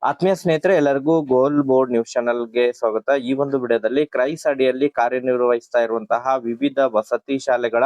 ಆತ್ಮೀಯ ಸ್ನೇಹಿತರೆ, ಎಲ್ಲರಿಗೂ ಗೋಲ್ ಬೋರ್ಡ್ ನ್ಯೂಸ್ ಚಾನೆಲ್ಗೆ ಸ್ವಾಗತ. ಈ ಒಂದು ವಿಡಿಯೋದಲ್ಲಿ ಕ್ರೈಸ್ ಅಡಿಯಲ್ಲಿ ಕಾರ್ಯನಿರ್ವಹಿಸ್ತಾ ಇರುವಂತಹ ವಿವಿಧ ವಸತಿ ಶಾಲೆಗಳ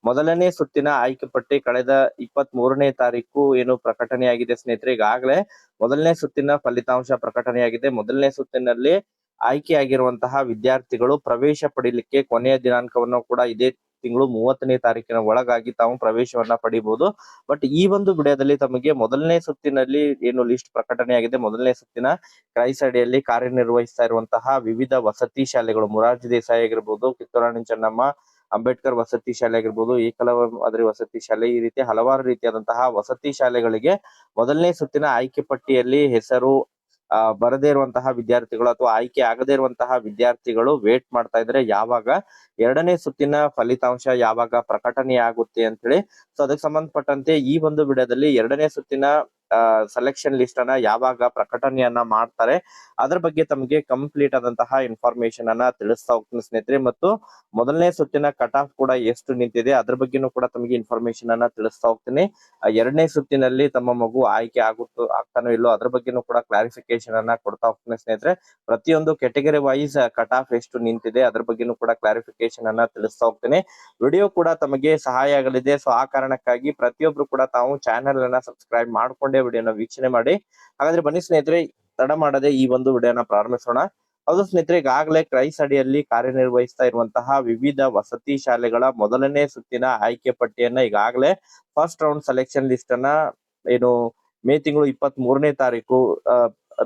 ಮೊದಲನೇ ಸುತ್ತಿನ ಆಯ್ಕೆ ಪಟ್ಟಿ ಕಳೆದ 23ನೇ ತಾರೀಕು ಏನು ಪ್ರಕಟಣೆಯಾಗಿದೆ ಸ್ನೇಹಿತರೆ. ಈಗಾಗಲೇ ಮೊದಲನೇ ಸುತ್ತಿನ ಫಲಿತಾಂಶ ಪ್ರಕಟಣೆಯಾಗಿದೆ. ಮೊದಲನೇ ಸುತ್ತಿನಲ್ಲಿ ಆಯ್ಕೆಯಾಗಿರುವಂತಹ ವಿದ್ಯಾರ್ಥಿಗಳು ಪ್ರವೇಶ ಪಡಿಲಿಕ್ಕೆ ಕೊನೆಯ ದಿನಾಂಕವನ್ನು ಕೂಡ ಇದೇ ತಿಂಗಳು 30ನೇ ತಾರೀಕಿನ ಒಳಗಾಗಿ ತಾವು ಪ್ರವೇಶವನ್ನ ಪಡಿಬಹುದು. ಬಟ್ ಈ ಒಂದು ವಿಡಿಯೋದಲ್ಲಿ ತಮಗೆ ಮೊದಲನೇ ಸುತ್ತಿನಲ್ಲಿ ಏನು ಲಿಸ್ಟ್ ಪ್ರಕಟಣೆಯಾಗಿದೆ, ಮೊದಲನೇ ಸುತ್ತಿನ ಕ್ರೈಸ್ ಅಡಿಯಲ್ಲಿ ಕಾರ್ಯನಿರ್ವಹಿಸ್ತಾ ಇರುವಂತಹ ವಿವಿಧ ವಸತಿ ಶಾಲೆಗಳು, ಮೊರಾರ್ಜಿ ದೇಸಾಯಿ ಆಗಿರ್ಬೋದು, ಕಿತ್ತೂರಾಣಿ ಚೆನ್ನಮ್ಮ, ಅಂಬೇಡ್ಕರ್ ವಸತಿ ಶಾಲೆ ಆಗಿರ್ಬೋದು, ಏಕಲವ್ಯ ಮಾದರಿ ವಸತಿ ಶಾಲೆ, ಈ ರೀತಿ ಹಲವಾರು ರೀತಿಯಾದಂತಹ ವಸತಿ ಶಾಲೆಗಳಿಗೆ ಮೊದಲನೇ ಸುತ್ತಿನ ಆಯ್ಕೆ ಪಟ್ಟಿಯಲ್ಲಿ ಹೆಸರು ಬರದೇ ಇರುವಂತಹ ವಿದ್ಯಾರ್ಥಿಗಳು ಅಥವಾ ಆಯ್ಕೆ ಆಗದೇ ಇರುವಂತಹ ವಿದ್ಯಾರ್ಥಿಗಳು ವೇಟ್ ಮಾಡ್ತಾ ಇದ್ರೆ ಯಾವಾಗ ಎರಡನೇ ಸುತ್ತಿನ ಫಲಿತಾಂಶ ಯಾವಾಗ ಪ್ರಕಟಣೆ ಆಗುತ್ತೆ ಅಂತ ಹೇಳಿ. ಸೊ ಅದಕ್ಕೆ ಸಂಬಂಧಪಟ್ಟಂತೆ ಈ ಒಂದು ವಿಡಿಯೋದಲ್ಲಿ ಎರಡನೇ ಸುತ್ತಿನ ಸೆಲೆಕ್ಷನ್ ಲಿಸ್ಟ್ ಅನ್ನ ಯಾವಾಗ ಪ್ರಕಟಣೆಯನ್ನ ಮಾಡ್ತಾರೆ ಅದ್ರ ಬಗ್ಗೆ ತಮಗೆ ಕಂಪ್ಲೀಟ್ ಆದಂತಹ ಇನ್ಫಾರ್ಮೇಶನ್ ಅನ್ನ ತಿಳಿಸ್ತಾ ಹೋಗ್ತೀನಿ ಸ್ನೇಹಿತರೆ. ಮತ್ತು ಮೊದಲನೇ ಸುತ್ತಿನ ಕಟ್ ಆಫ್ ಕೂಡ ಎಷ್ಟು ನಿಂತಿದೆ ಅದ್ರ ಬಗ್ಗೆನೂ ಕೂಡ ತಮಗೆ ಇನ್ಫಾರ್ಮೇಶನ್ ಅನ್ನ ತಿಳಿಸ್ತಾ ಹೋಗ್ತೀನಿ. ಎರಡನೇ ಸುತ್ತಿನಲ್ಲಿ ತಮ್ಮ ಮಗು ಆಯ್ಕೆ ಆಗ್ತಾನೋ ಇಲ್ಲೋ ಅದ್ರ ಬಗ್ಗೆನೂ ಕೂಡ ಕ್ಲಾರಿಫಿಕೇಶನ್ ಅನ್ನ ಕೊಡ್ತಾ ಹೋಗ್ತೀನಿ ಸ್ನೇಹಿತರೆ. ಪ್ರತಿಯೊಂದು ಕೆಟಗರಿ ವೈಸ್ ಕಟ್ ಆಫ್ ಎಷ್ಟು ನಿಂತಿದೆ ಅದ್ರ ಬಗ್ಗೆನೂ ಕೂಡ ಕ್ಲಾರಿಫಿಕೇಶನ್ ಅನ್ನ ತಿಳಿಸ್ತಾ ಹೋಗ್ತೀನಿ. ವಿಡಿಯೋ ಕೂಡ ತಮಗೆ ಸಹಾಯ ಆಗಲಿದೆ. ಸೊ ಆ ಕಾರಣಕ್ಕಾಗಿ ಪ್ರತಿಯೊಬ್ರು ಕೂಡ ತಾವು ಚಾನೆಲ್ ಅನ್ನ ಸಬ್ಸ್ಕ್ರೈಬ್ ಮಾಡ್ಕೊಂಡೇ ವಿಡಿಯೋನ ವೀಕ್ಷಣೆ ಮಾಡಿ. ಹಾಗಾದ್ರೆ ಬನ್ನಿ ಸ್ನೇಹಿತರೆ, ತಡ ಮಾಡದೆ ಈ ಒಂದು ವಿಡಿಯೋನ ಪ್ರಾರಂಭಿಸೋಣ. ಹೌದು ಸ್ನೇಹಿತರೆ, ಈಗಾಗಲೇ ಕ್ರೈಸ್ ಅಡಿಯಲ್ಲಿ ಕಾರ್ಯನಿರ್ವಹಿಸ್ತಾ ಇರುವಂತಹ ವಿವಿಧ ವಸತಿ ಶಾಲೆಗಳ ಮೊದಲನೇ ಸುತ್ತಿನ ಆಯ್ಕೆ ಪಟ್ಟಿಯನ್ನ ಈಗಾಗಲೇ ಫಸ್ಟ್ ರೌಂಡ್ ಸೆಲೆಕ್ಷನ್ ಲಿಸ್ಟ್ ಅನ್ನ ಏನು ಮೇ ತಿಂಗಳು 23ನೇ ತಾರೀಕು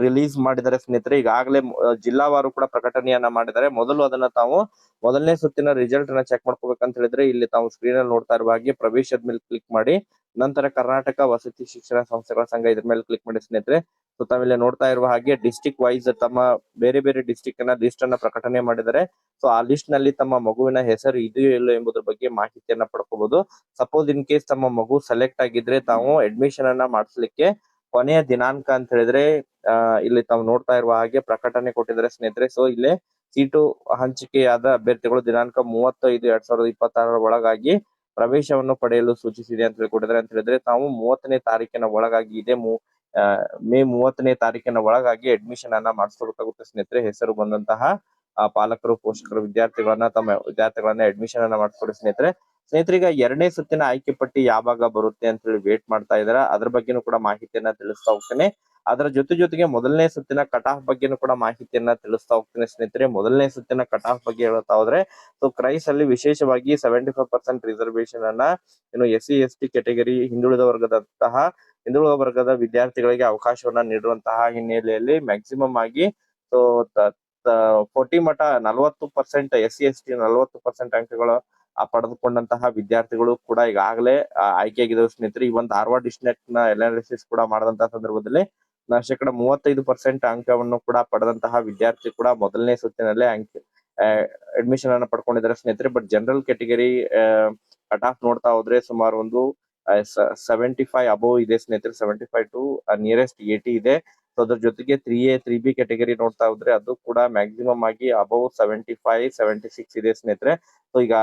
ರಿಲೀಸ್ ಮಾಡಿದ್ದಾರೆ ಸ್ನೇಹಿತರೆ. ಈಗಾಗಲೇ ಜಿಲ್ಲಾವಾರು ಕೂಡ ಪ್ರಕಟಣೆಯನ್ನ ಮಾಡಿದ್ದಾರೆ. ಮೊದಲು ಅದನ್ನ ತಾವು ಮೊದಲನೇ ಸುತ್ತಿನ ರಿಸಲ್ಟ್ ಅನ್ನ ಚೆಕ್ ಮಾಡ್ಕೋಬೇಕಂತ ಹೇಳಿದ್ರೆ ಇಲ್ಲಿ ತಾವು ಸ್ಕ್ರೀನ್ ಅಲ್ಲಿ ನೋಡ್ತಾ ಇರುವ ಹಾಗೆ ಪ್ರವೇಶದ ಮೇಲೆ ಕ್ಲಿಕ್ ಮಾಡಿ, ನಂತರ ಕರ್ನಾಟಕ ವಸತಿ ಶಿಕ್ಷಣ ಸಂಸ್ಥೆಗಳ ಸಂಘ ಇದ್ರ ಮೇಲೆ ಕ್ಲಿಕ್ ಮಾಡಿ ಸ್ನೇಹಿತರೆ. ಸೊ ತಾವಿಲ್ಲಿ ನೋಡ್ತಾ ಇರುವ ಹಾಗೆ ಡಿಸ್ಟಿಕ್ ವೈಸ್ ತಮ್ಮ ಬೇರೆ ಬೇರೆ ಡಿಸ್ಟಿಕ್ ಅನ್ನ ಲಿಸ್ಟ್ ಅನ್ನ ಪ್ರಕಟಣೆ ಮಾಡಿದ್ದಾರೆ. ಸೊ ಆ ಲಿಸ್ಟ್ ನಲ್ಲಿ ತಮ್ಮ ಮಗುವಿನ ಹೆಸರು ಇದೆಯೋ ಇಲ್ಲೋ ಎಂಬುದ್ರ ಬಗ್ಗೆ ಮಾಹಿತಿಯನ್ನ ಪಡ್ಕೋಬಹುದು. ಸಪೋಸ್ ಇನ್ ಕೇಸ್ ತಮ್ಮ ಮಗು ಸೆಲೆಕ್ಟ್ ಆಗಿದ್ರೆ ತಾವು ಅಡ್ಮಿಷನ್ ಅನ್ನ ಮಾಡಿಸ್ಲಿಕ್ಕೆ ಕೊನೆಯ ದಿನಾಂಕ ಅಂತ ಹೇಳಿದ್ರೆ ಇಲ್ಲಿ ತಾವು ನೋಡ್ತಾ ಇರುವ ಹಾಗೆ ಪ್ರಕಟಣೆ ಕೊಟ್ಟಿದ್ದಾರೆ ಸ್ನೇಹಿತರೆ. ಸೊ ಇಲ್ಲೇ ಸೀಟು ಹಂಚಿಕೆಯಾದ ಅಭ್ಯರ್ಥಿಗಳು ದಿನಾಂಕ 30/5/2026 ಒಳಗಾಗಿ ಪ್ರವೇಶವನ್ನು ಪಡೆಯಲು ಸೂಚಿಸಿದೆ ಅಂತ ಹೇಳಿಕೊಟ್ಟಿದ್ದಾರೆ. ಅಂತ ಹೇಳಿದ್ರೆ ತಾವು 30ನೇ ತಾರೀಕಿನ ಒಳಗಾಗಿ ಮೇ 30ನೇ ತಾರೀಕಿನ ಒಳಗಾಗಿ ಅಡ್ಮಿಷನ್ ಅನ್ನ ಮಾಡಿಸ್ಕೋಬೇಕಾಗುತ್ತೆ ಸ್ನೇಹಿತರೆ. ಹೆಸರು ಬಂದಂತಹ ಪಾಲಕರು, ಪೋಷಕರು ತಮ್ಮ ವಿದ್ಯಾರ್ಥಿಗಳನ್ನ ಅಡ್ಮಿಷನ್ ಅನ್ನ ಮಾಡಿಸ್ಕೊಡಿ ಸ್ನೇಹಿತರೆ. ಸ್ನೇಹಿತರಿಗೆ ಎರಡನೇ ಸುತ್ತಿನ ಆಯ್ಕೆ ಪಟ್ಟಿ ಯಾವಾಗ ಬರುತ್ತೆ ಅಂತ ಹೇಳಿ ವೇಟ್ ಮಾಡ್ತಾ ಇದಾರೆ. ಅದ್ರ ಬಗ್ಗೆನೂ ಕೂಡ ಮಾಹಿತಿಯನ್ನ ತಿಳಿಸ್ತಾ ಹೋಗ್ತೇನೆ. ಅದರ ಜೊತೆಗೆ ಮೊದಲನೇ ಸುತ್ತಿನ ಕಟ್ ಆಫ್ ಬಗ್ಗೆನೂ ಕೂಡ ಮಾಹಿತಿಯನ್ನ ತಿಳಿಸ್ತಾ ಹೋಗ್ತೇನೆ ಸ್ನೇಹಿತರೆ. ಮೊದಲನೇ ಸುತ್ತಿನ ಕಟ್ ಆಫ್ ಬಗ್ಗೆ ಹೇಳ್ತಾ ಹೋದ್ರೆ, ಸೊ ಕ್ರೈಸ್ ಅಲ್ಲಿ ವಿಶೇಷವಾಗಿ 75% ರಿಸರ್ವೇಶನ್ ಅನ್ನ ಏನು SC/ST ಕೆಟಗರಿ ಹಿಂದುಳಿದ ವರ್ಗದ ವಿದ್ಯಾರ್ಥಿಗಳಿಗೆ ಅವಕಾಶವನ್ನ ನೀಡುವಂತಹ ಹಿನ್ನೆಲೆಯಲ್ಲಿ ಮ್ಯಾಕ್ಸಿಮಮ್ ಆಗಿ ಸೊ 40 ಮಟ 40% SC/ST 40% ಅಂಕಗಳು ಪಡೆದುಕೊಂಡಂತಹ ವಿದ್ಯಾರ್ಥಿಗಳು ಕೂಡ ಈಗಾಗಲೇ ಆಯ್ಕೆಯಾಗಿದ್ದಾರೆ ಸ್ನೇಹಿತರೆ. ಈ ಒಂದು ಧಾರವಾಡ ಡಿಸ್ಟ್ರಿಕ್ಟ್ ನ ಅನಾಲಿಸಿಸ್ ಕೂಡ ಮಾಡಿದಂತಹ ಸಂದರ್ಭದಲ್ಲಿ 35% ಅಂಕವನ್ನು ಕೂಡ ಪಡೆದಂತಹ ವಿದ್ಯಾರ್ಥಿ ಕೂಡ ಮೊದಲನೇ ಸುತ್ತಿನಲ್ಲೇ ಅಡ್ಮಿಷನ್ ಅನ್ನ ಪಡ್ಕೊಂಡಿದ್ದಾರೆ ಸ್ನೇಹಿತರೆ. But general category cut off ನೋಡ್ತಾ ಹೋದ್ರೆ ಸುಮಾರು ಒಂದು 75 ಅಬೋವ್ ಇದೆ ಸ್ನೇಹಿತರೆ. 75 ಟು ನಿಯರೆಸ್ಟ್ 80 ಇದೆ. ಸೊ ಅದ್ರ ಜೊತೆಗೆ 3A 3B ಕೆಟಗರಿ ನೋಡ್ತಾ ಹೋದ್ರೆ ಅದು ಕೂಡ ಮ್ಯಾಕ್ಸಿಮಮ್ ಆಗಿ ಅಬೋವ್ 75 76 ಇದೆ ಸ್ನೇಹಿತರೆ. ಸೊ ಈಗ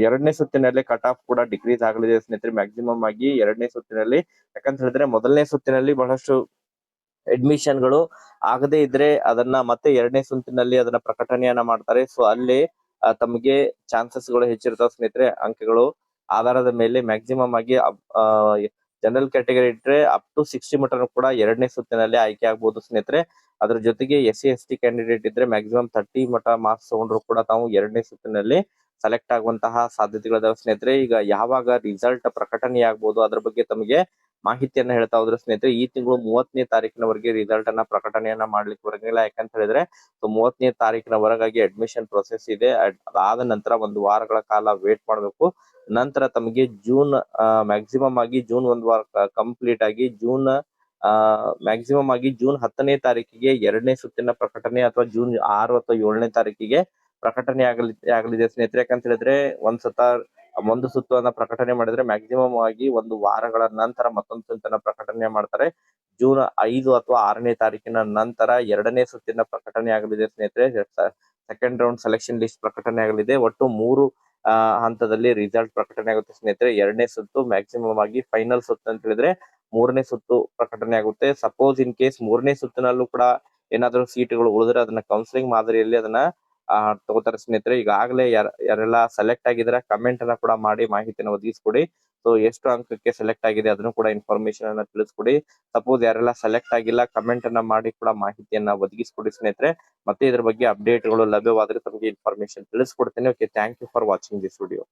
ಎರಡನೇ ಸುತ್ತಿನಲ್ಲಿ ಕಟ್ ಆಫ್ ಕೂಡ ಡಿಕ್ರೀಸ್ ಆಗಲಿದೆ ಸ್ನೇಹಿತರೆ. ಮ್ಯಾಕ್ಸಿಮಮ್ ಆಗಿ ಎರಡನೇ ಸುತ್ತಿನಲ್ಲಿ, ಯಾಕಂತ ಹೇಳಿದ್ರೆ ಮೊದಲನೇ ಸುತ್ತಿನಲ್ಲಿ ಬಹಳಷ್ಟು ಅಡ್ಮಿಷನ್ ಗಳು ಆಗದೇ ಇದ್ರೆ ಅದನ್ನ ಮತ್ತೆ ಎರಡನೇ ಸುತ್ತಿನಲ್ಲಿ ಅದನ್ನ ಪ್ರಕಟಣೆಯನ್ನ ಮಾಡ್ತಾರೆ. ಸೊ ಅಲ್ಲಿ ತಮಗೆ ಚಾನ್ಸಸ್ ಗಳು ಹೆಚ್ಚಿರ್ತಾವ ಸ್ನೇಹಿತರೆ. ಅಂಕಗಳು ಆಧಾರದ ಮೇಲೆ ಮ್ಯಾಕ್ಸಿಮಮ್ ಆಗಿ ಜನರಲ್ ಕ್ಯಾಟಗರಿ ಇಟ್ರೆ ಅಪ್ ಟು 60 ಮಟನು ಕೂಡ ಎರಡನೇ ಸುತ್ತಿನಲ್ಲಿ ಆಯ್ಕೆ ಆಗ್ಬಹುದು ಸ್ನೇಹಿತರೆ. ಅದ್ರ ಜೊತೆಗೆ SC/ST ಕ್ಯಾಂಡಿಡೇಟ್ ಇದ್ರೆ ಮ್ಯಾಕ್ಸಿಮಮ್ 30 ಮಟ ಮಾರ್ಕ್ಸ್ ತಗೊಂಡ್ರು ಕೂಡ ತಾವು ಎರಡನೇ ಸುತ್ತಿನಲ್ಲಿ ಸೆಲೆಕ್ಟ್ ಆಗುವಂತಹ ಸಾಧ್ಯತೆಗಳಿದಾವೆ ಸ್ನೇಹಿತರೆ. ಈಗ ಯಾವಾಗ ರಿಸಲ್ಟ್ ಪ್ರಕಟಣೆ ಆಗ್ಬಹುದು ಅದ್ರ ಬಗ್ಗೆ ತಮಗೆ ಮಾಹಿತಿಯನ್ನ ಹೇಳ್ತಾ ಹೋದ್ರೆ ಸ್ನೇಹಿತರೆ, ಈ ತಿಂಗಳು 30ನೇ ತಾರೀಕಿನವರೆಗೆ ರಿಸಲ್ಟ್ ಅನ್ನ ಪ್ರಕಟಣೆಯನ್ನ ಮಾಡ್ಲಿಕ್ಕೆ ಬರಂಗಿಲ್ಲ. ಯಾಕಂತ ಹೇಳಿದ್ರೆ 30ನೇ ತಾರೀಕಿನವರೆಗಾಗಿ ಅಡ್ಮಿಷನ್ ಪ್ರೊಸೆಸ್ ಇದೆ. ಅದಾದ ನಂತರ ಒಂದು ವಾರಗಳ ಕಾಲ ವೇಟ್ ಮಾಡ್ಬೇಕು. ನಂತರ ತಮಗೆ ಮ್ಯಾಕ್ಸಿಮಮ್ ಆಗಿ ಜೂನ್ ಒಂದು ವಾರ ಕಂಪ್ಲೀಟ್ ಆಗಿ ಮ್ಯಾಕ್ಸಿಮಮ್ ಆಗಿ ಜೂನ್ 10ನೇ ತಾರೀಕಿಗೆ ಎರಡನೇ ಸುತ್ತಿನ ಪ್ರಕಟಣೆ ಅಥವಾ ಜೂನ್ 6 ಅಥವಾ 7ನೇ ತಾರೀಕಿಗೆ ಪ್ರಕಟಣೆ ಆಗಲಿದೆ ಸ್ನೇಹಿತರೆ. ಯಾಕಂತ ಹೇಳಿದ್ರೆ ಒಂದು ಸುತ್ತನ್ನ ಪ್ರಕಟಣೆ ಮಾಡಿದ್ರೆ ಮ್ಯಾಕ್ಸಿಮಮ್ ಆಗಿ ಒಂದು ವಾರಗಳ ನಂತರ ಮತ್ತೊಂದು ಸುತ್ತನ್ನ ಪ್ರಕಟಣೆ ಮಾಡ್ತಾರೆ. ಜೂನ್ 5 ಅಥವಾ 6ನೇ ತಾರೀಕಿನ ನಂತರ ಎರಡನೇ ಸುತ್ತಿನ ಪ್ರಕಟಣೆ ಆಗಲಿದೆ ಸ್ನೇಹಿತರೆ. ಸೆಕೆಂಡ್ ರೌಂಡ್ ಸೆಲೆಕ್ಷನ್ ಲಿಸ್ಟ್ ಪ್ರಕಟಣೆ ಆಗಲಿದೆ. ಒಟ್ಟು 3 ಹಂತದಲ್ಲಿ ರಿಸಲ್ಟ್ ಪ್ರಕಟಣೆ ಆಗುತ್ತೆ ಸ್ನೇಹಿತರೆ. ಎರಡನೇ ಸುತ್ತು ಮ್ಯಾಕ್ಸಿಮಮ್ ಆಗಿ ಫೈನಲ್ ಸುತ್ತು ಅಂತ ಹೇಳಿದ್ರೆ ಮೂರನೇ ಸುತ್ತು ಪ್ರಕಟಣೆ ಆಗುತ್ತೆ. ಸಪೋಸ್ ಇನ್ ಕೇಸ್ ಮೂರನೇ ಸುತ್ತಿನಲ್ಲೂ ಕೂಡ ಏನಾದ್ರು ಸೀಟ್ಗಳು ಉಳಿದ್ರೆ ಅದನ್ನ ಕೌನ್ಸಿಲಿಂಗ್ ಮಾದರಿಯಲ್ಲಿ ಅದನ್ನ ತಗೋತಾರೆ ಸ್ನೇಹಿತರೆ. ಈಗಾಗಲೇ ಯಾರೆಲ್ಲ ಸೆಲೆಕ್ಟ್ ಆಗಿದ್ರೆ ಕಮೆಂಟ್ ಅನ್ನ ಕೂಡ ಮಾಡಿ ಮಾಹಿತಿಯನ್ನು ಒದಗಿಸ್ಕೊಡಿ. ಸೊ ಎಷ್ಟು ಅಂಕಕ್ಕೆ ಸೆಲೆಕ್ಟ್ ಆಗಿದೆ ಅದನ್ನು ಕೂಡ ಇನ್ಫಾರ್ಮೇಶನ್ ಅನ್ನ ತಿಳಿಸ್ಕೊಡಿ. ಸಪೋಸ್ ಯಾರೆಲ್ಲ ಸೆಲೆಕ್ಟ್ ಆಗಿಲ್ಲ ಕಮೆಂಟ್ ಅನ್ನ ಮಾಡಿ ಕೂಡ ಮಾಹಿತಿಯನ್ನ ಒದಗಿಸ್ಕೊಡಿ ಸ್ನೇಹಿತರೆ. ಮತ್ತೆ ಇದ್ರ ಬಗ್ಗೆ ಅಪ್ಡೇಟ್ಗಳು ಲಭ್ಯವಾದ್ರೆ ತಮಗೆ ಇನ್ಫಾರ್ಮೇಶನ್ ತಿಳಿಸ್ಕೊಡ್ತೇನೆ. Okay, thank you for watching this video.